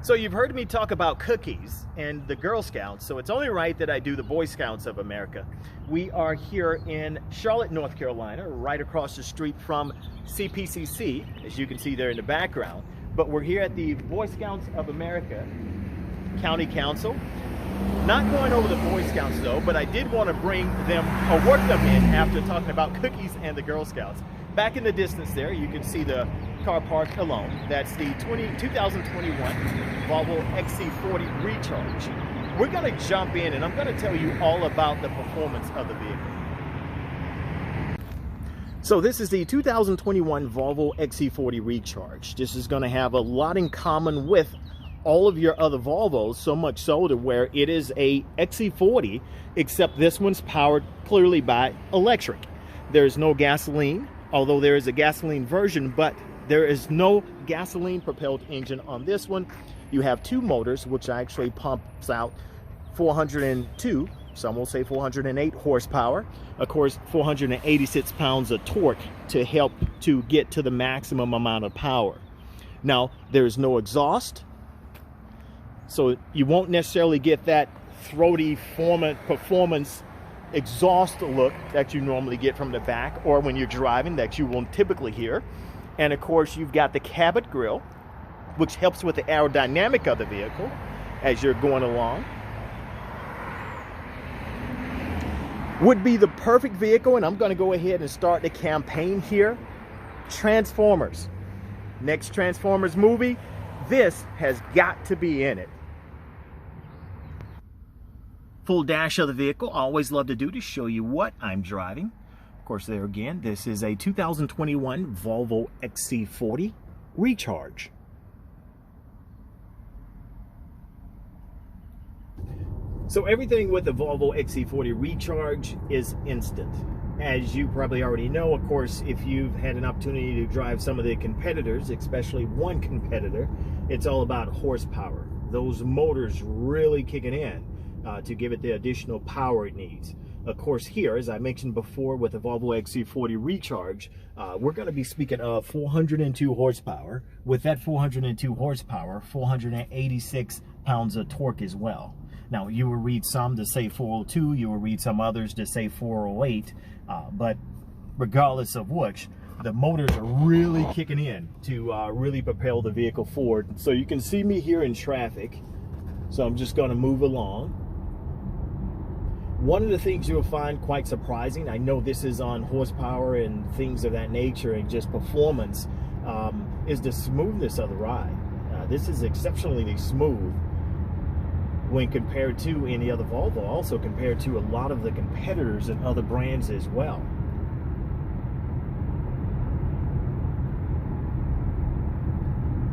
So you've heard me talk about cookies and the Girl Scouts, so it's only right that I do the Boy Scouts of America. We are here in Charlotte, North Carolina, right across the street from CPCC, as you can see there in the background. But we're here at the Boy Scouts of America County Council. Not going over the Boy Scouts though, but I did want to bring them or work them in after talking about cookies and the Girl Scouts. Back in the distance there, you can see the car park alone. That's the 2021 Volvo XC40 Recharge. We're going to jump in and I'm going to tell you all about the performance of the vehicle. So this is the 2021 Volvo XC40 Recharge. This is going to have a lot in common with all of your other Volvos, so much so to where it is a XC40, except this one's powered clearly by electric. There's no gasoline, although there is a gasoline version, but there is no gasoline propelled engine on this one. You have two motors, which actually pumps out 402, some will say 408 horsepower. Of course, 486 pounds of torque to help to get to the maximum amount of power. Now, there's no exhaust, so you won't necessarily get that throaty performance exhaust look that you normally get from the back or when you're driving that you won't typically hear. And of course, you've got the cabot grille, which helps with the aerodynamic of the vehicle as you're going along. Would be the perfect vehicle, and I'm going to go ahead and start the campaign here. Transformers. Next Transformers movie, this has got to be in it. Full dash of the vehicle, always love to do to show you what I'm driving. Of course, there again, this is a 2021 Volvo XC40 Recharge. So everything with the Volvo XC40 Recharge is instant. As you probably already know, of course, if you've had an opportunity to drive some of the competitors, especially one competitor, it's all about horsepower. Those motors really kicking in to give it the additional power it needs. Of course, here, as I mentioned before with the Volvo XC40 Recharge, we're going to be speaking of 402 horsepower. With that 402 horsepower, 486 pounds of torque as well. Now, you will read some to say 402, you will read some others to say 408, but regardless of which, the motors are really kicking in to really propel the vehicle forward. So you can see me here in traffic, so I'm just going to move along. One of the things you'll find quite surprising, I know this is on horsepower and things of that nature and just performance, is the smoothness of the ride. This is exceptionally smooth when compared to any other Volvo, also compared to a lot of the competitors and other brands as well.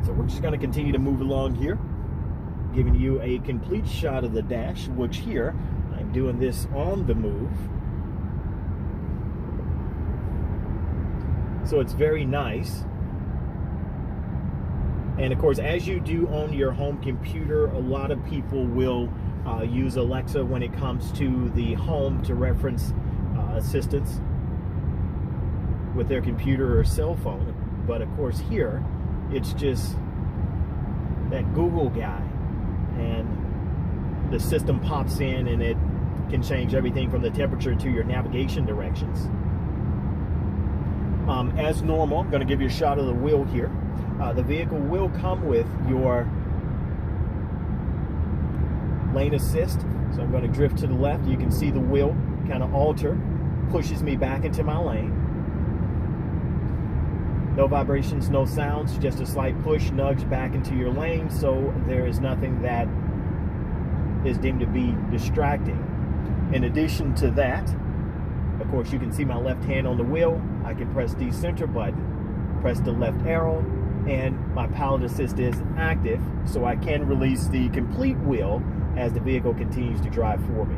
So we're just going to continue to move along here, giving you a complete shot of the dash, which here, I'm doing this on the move. So it's very nice. And of course, as you do on your home computer, a lot of people will use Alexa when it comes to the home to reference assistance with their computer or cell phone. But of course here, it's just that Google guy, and the system pops in and it can change everything from the temperature to your navigation directions. As normal, I'm going to give you a shot of the wheel here. The vehicle will come with your lane assist. So I'm going to drift to the left. You can see the wheel kind of alter, pushes me back into my lane. No vibrations, no sounds, just a slight push, nudge back into your lane, so there is nothing that is deemed to be distracting. In addition to that, of course, you can see my left hand on the wheel. I can press the center button, press the left arrow, and my pilot assist is active, so I can release the complete wheel as the vehicle continues to drive for me.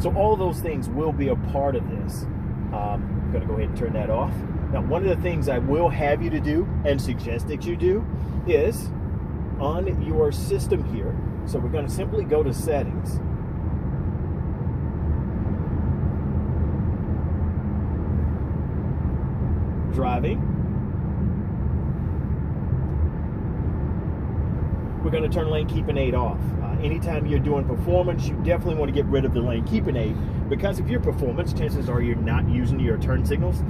So all those things will be a part of this. I'm going to go ahead and turn that off. Now, one of the things I will have you to do and suggest that you do is on your system here. So we're going to simply go to settings. Driving. we're going to turn lane keeping aid off. Anytime you're doing performance, you definitely want to get rid of the lane keeping aid, because if your performance, chances are you're not using your turn signals.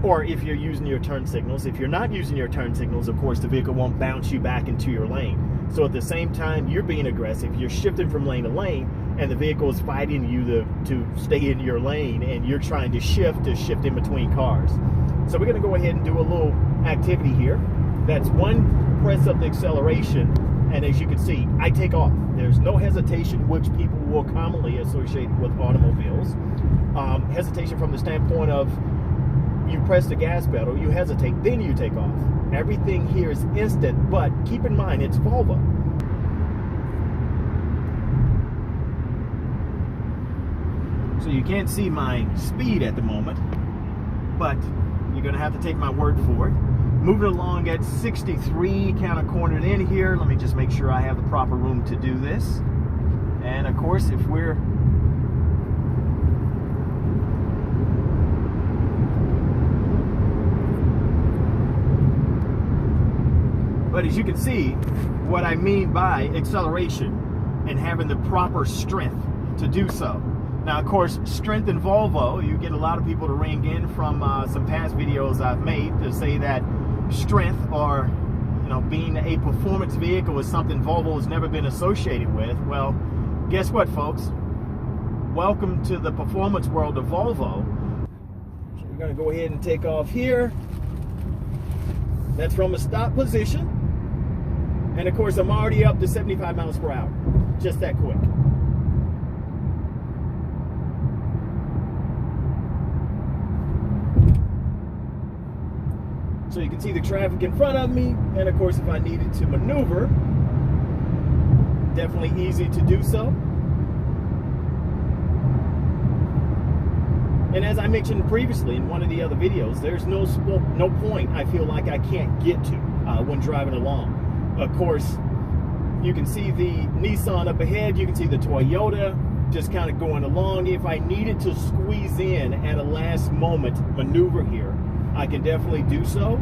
Or if you're using your turn signals, if you're not using your turn signals, of course, the vehicle won't bounce you back into your lane. So at the same time, you're being aggressive, you're shifting from lane to lane, and the vehicle is fighting you to stay in your lane, and you're trying to shift in between cars. So we're going to go ahead and do a little activity here. That's one press of the acceleration, and as you can see, I take off. There's no hesitation, which people will commonly associate with automobiles. Hesitation from the standpoint of you press the gas pedal, you hesitate, then you take off. Everything here is instant, but keep in mind, it's Volvo. So you can't see my speed at the moment, but you're gonna have to take my word for it. Moving along at 63, kind of cornered in here. Let me just make sure I have the proper room to do this. And of course, if we're But as you can see, what I mean by acceleration and having the proper strength to do so. Now, of course, strength in Volvo, you get a lot of people to ring in from some past videos I've made to say that strength, or being a performance vehicle, is something Volvo has never been associated with. Well, guess what, folks? Welcome to the performance world of Volvo. So we're going to go ahead and take off here. That's from a stop position. And of course, I'm already up to 75 miles per hour. Just that quick. So you can see the traffic in front of me. And of course, if I needed to maneuver, definitely easy to do so. And as I mentioned previously in one of the other videos, there's no point I feel like I can't get to when driving along. Of course, you can see the Nissan up ahead. You can see the Toyota just kind of going along. If I needed to squeeze in at a last moment maneuver here, I can definitely do so.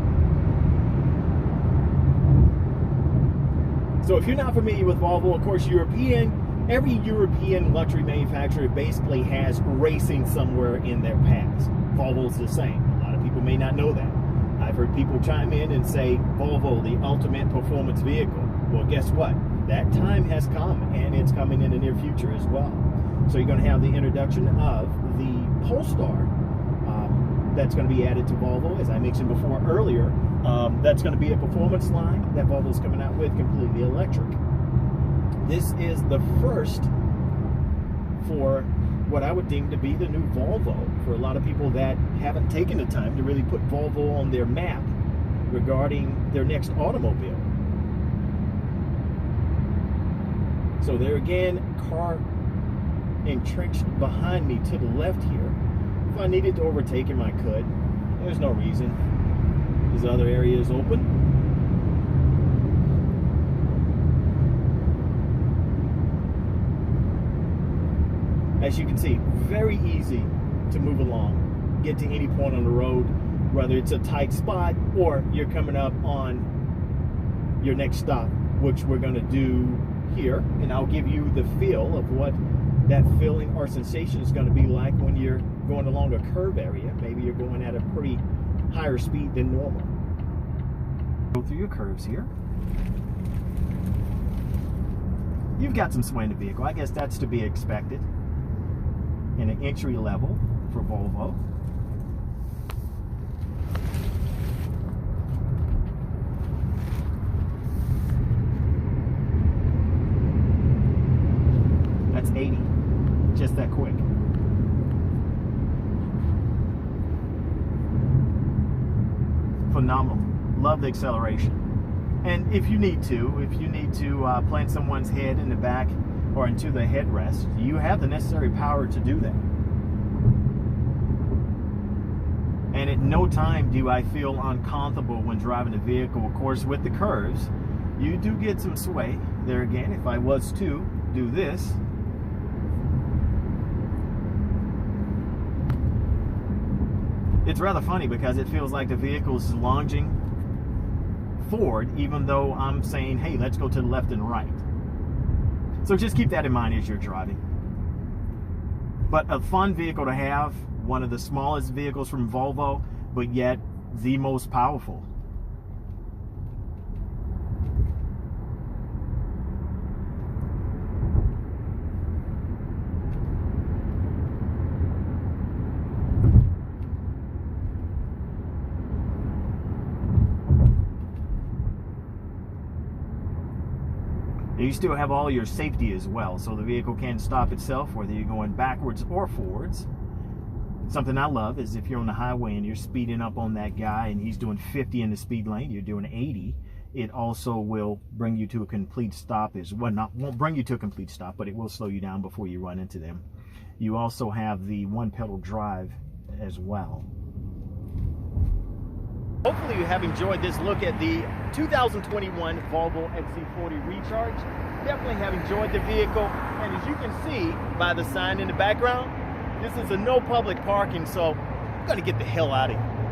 So if you're not familiar with Volvo, of course, every European luxury manufacturer basically has racing somewhere in their past. Volvo's the same. A lot of people may not know that. I've heard people chime in and say, Volvo, the ultimate performance vehicle. Well, guess what? That time has come, and it's coming in the near future as well. So you're going to have the introduction of the Polestar that's going to be added to Volvo. As I mentioned before earlier, that's going to be a performance line that Volvo's coming out with, completely electric. This is the first for what I would deem to be the new Volvo, for a lot of people that haven't taken the time to really put Volvo on their map regarding their next automobile. So there again, car entrenched behind me to the left here. If I needed to overtake him, I could. There's no reason. This other area is open. As you can see, very easy to move along, get to any point on the road, whether it's a tight spot or you're coming up on your next stop, which we're going to do here. And I'll give you the feel of what that feeling or sensation is going to be like when you're going along a curve area. Maybe you're going at a pretty higher speed than normal. Go through your curves here. You've got some sway in the vehicle. I guess that's to be expected in an entry level for Volvo. That's 80, just that quick. Phenomenal. Love the acceleration. And if you need to plant someone's head in the back or into the headrest, you have the necessary power to do that. And at no time do I feel uncomfortable when driving the vehicle. Of course, with the curves, you do get some sway. There again, if I was to do this, it's rather funny because it feels like the vehicle is lunging forward, even though I'm saying, hey, let's go to the left and right. So just keep that in mind as you're driving. But a fun vehicle to have, one of the smallest vehicles from Volvo, but yet the most powerful. You still have all your safety as well, so the vehicle can stop itself whether you're going backwards or forwards. Something I love is if you're on the highway and you're speeding up on that guy and he's doing 50 in the speed lane, you're doing 80, it also will bring you to a complete stop as well. Won't bring you to a complete stop, but it will slow you down before you run into them. You also have the one pedal drive as well. Hopefully you have enjoyed this look at the 2021 Volvo XC40 Recharge. Definitely have enjoyed the vehicle, and as you can see by the sign in the background, this is a no public parking, so I'm gonna get the hell out of here.